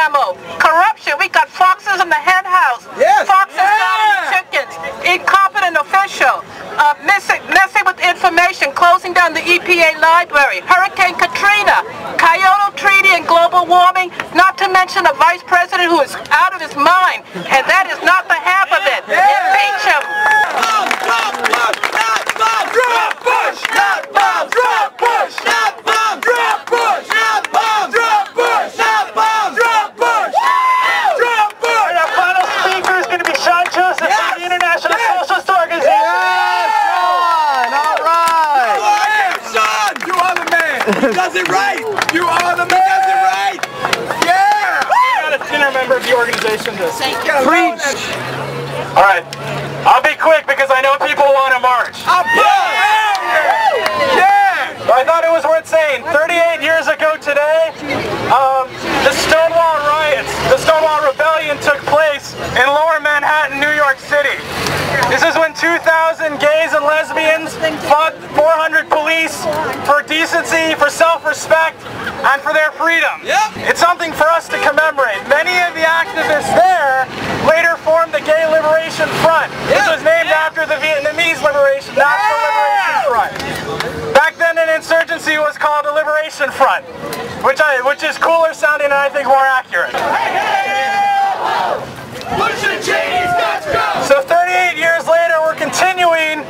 ammo. Corruption, we got foxes in the hen house. Yes. Foxes eating chickens. Incompetent official. Messing with information, closing down the EPA library. Hurricane Katrina. Kyoto Treaty and global warming, not to mention a vice president who is out of his mind. And that is not the half of it. Impeach him. Drop Bush, not bomb. Drop Bush, not bomb. Drop Bush, not bomb. Drop Bush, not bomb. Drop Bush, not bomb. Drop Bush. Drop Bush. And our final speaker is going to be Sean Joseph from the International Socialist Organization. Yes, Sean. All right. Sean, you are the man. He does it right. You are the man. He does it right. Yeah. Not a senior member of the organization to Preach. All right, I'll be quick because I know people want to march. Yeah. I thought it was worth saying. 38 years ago today, the Stonewall riots, the Stonewall Rebellion took place in Lower Manhattan, New York City. This is when 2,000 gays and lesbians fought 400 police for decency, for self-respect, and for their freedom. It's something for us to commemorate. Many of the activists there later formed the Gay Liberation Front, which was named after the Vietnamese National Liberation Front. Back then an insurgency was called a Liberation Front, which is cooler sounding and I think more accurate. So 38 years later we're continuing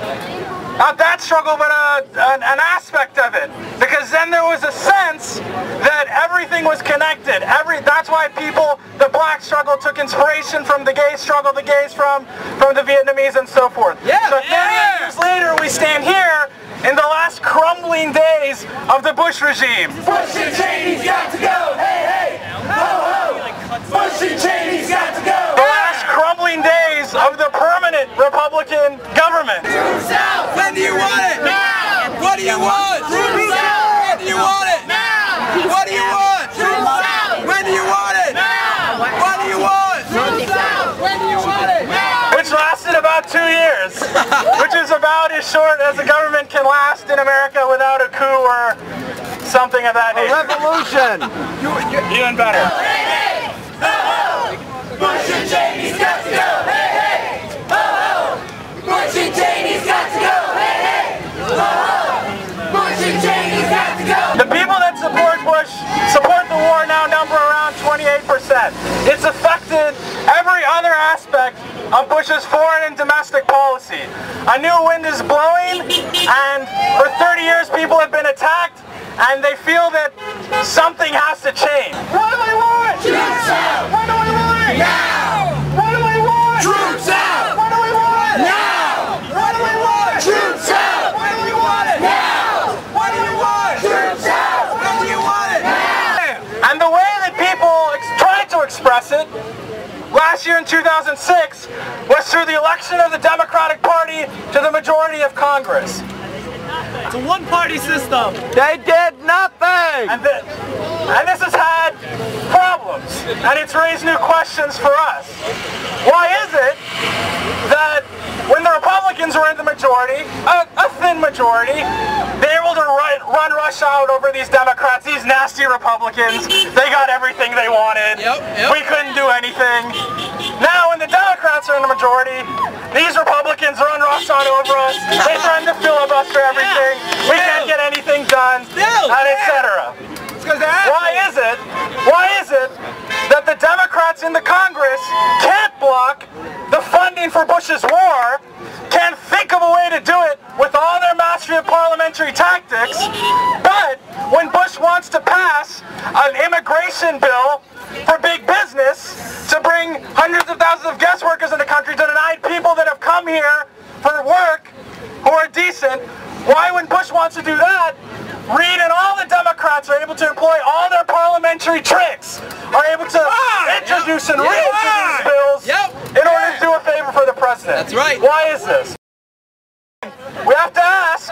not that struggle, but an aspect of it, because then there was a sense that everything was connected. That's why the black struggle took inspiration from the gay struggle, the gays from the Vietnamese and so forth. So 38 years later we stand here in the last crumbling days of the Bush regime. Bush and Cheney's got to go. Hey, hey, ho, ho. Bush and Cheney's got to go. The last crumbling days of the permanent Republican government. Troops out. When do you want it? Now. What do you want? Troops out. When do you want it? Now. What do you want? Troops out. When do you want it? Now. What do you want? Troops out. When do you want it? Now. Which lasted about 2 years, which is about as short as a government can last in America without a coup or something of that nature. A revolution. Even better. Hey, hey, ho, ho. Bush and Cheney's got to go. Hey, hey, ho, ho. Bush and Cheney's got to go. Hey, hey, ho, ho. Bush and Cheney's got to go. The people that support Bush support the war now number around 28%. It's affected every other aspect of Bush's foreign and domestic policy. A new wind is blowing, and for 30 years people have been attacked, and they feel that something has to change. What do I want? Troops out. What do I want? Now. What do I want? Troops out. What do I want? Now. What do I want? Troops out. What do we want? Now. What do we want? Troops out. When do you want it? Now. And the way that people tried to express it last year in 2006 was through the election of the Democratic Party to the majority of Congress. It's a one-party system. They did nothing. And this has had problems, and it's raised new questions for us. Why is it that when the Republicans were in the majority, a thin majority, they were able to run rush out over these Democrats, these nasty Republicans? They got everything they wanted. We couldn't do anything. Now when the Democrats are in the majority, these Republicans run rush on over us. They threaten to filibuster everything. We can't get anything done, and etc. Why is it that the Democrats in the Congress can't block the funding for Bush's war, can't think of a way to do it with all their mastery of parliamentary tactics, but when Bush wants to pass an immigration bill for big business to bring hundreds of thousands of guest workers in the country to deny people that have come here for work who are decent, why when Bush wants to do that, Reid and all the Democrats are able to employ all their parliamentary tricks, are able to introduce and reintroduce bills in order to do a favor for the president. That's right. Why is this? We have to ask.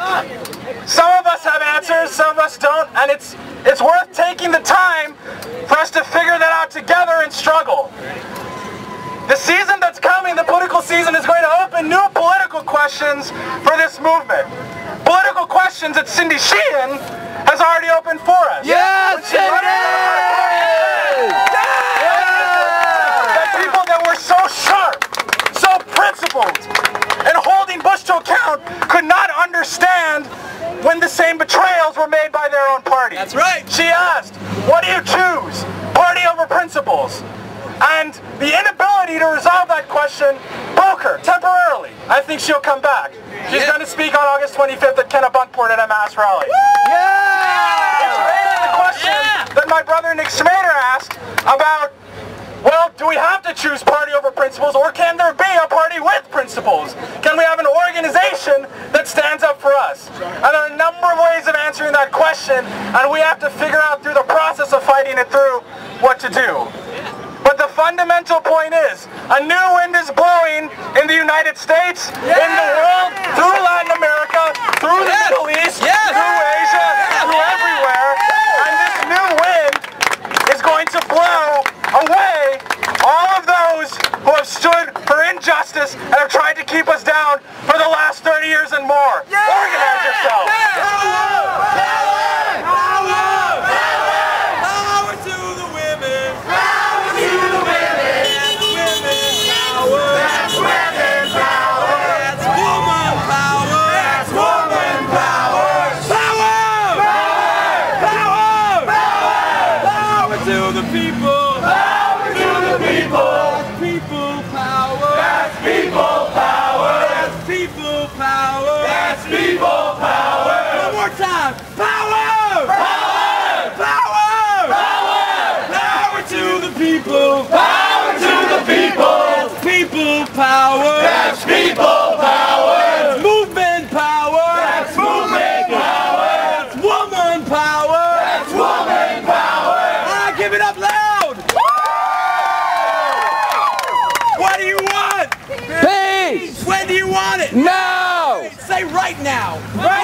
Some of us have answers, some of us don't, and it's worth taking the time for us to figure that out together and struggle. The season that's coming, the political season, is going to open new political questions for this movement. Political questions that Cindy Sheehan has already opened for us. Yes, Cindy! when the same betrayals were made by their own party. That's right. She asked, what do you choose? Party over principles. And the inability to resolve that question broke her temporarily. I think she'll come back. She's going to speak on August 25th at Kennebunkport at a mass rally. It's raising the question that my brother Nick Schmader asked about, well, do we have to choose party over principles, or can there be a party with principles? Can we have an organization that stands up for us? And there are a number of ways of answering that question, and we have to figure out through the process of fighting it through what to do. But the fundamental point is, a new wind is blowing in the United States, in the world, through Latin America, through the Middle East, through Asia, through everywhere. And this new wind is going to blow away all of those who have stood for injustice and have tried to keep us down for the last 30 years and more. Organize yourself. Power! That's people power! That's movement power! That's movement power! That's woman power! That's woman power! Ah, give it up loud! What do you want? Peace! When do you want it? Now! Say right now! Right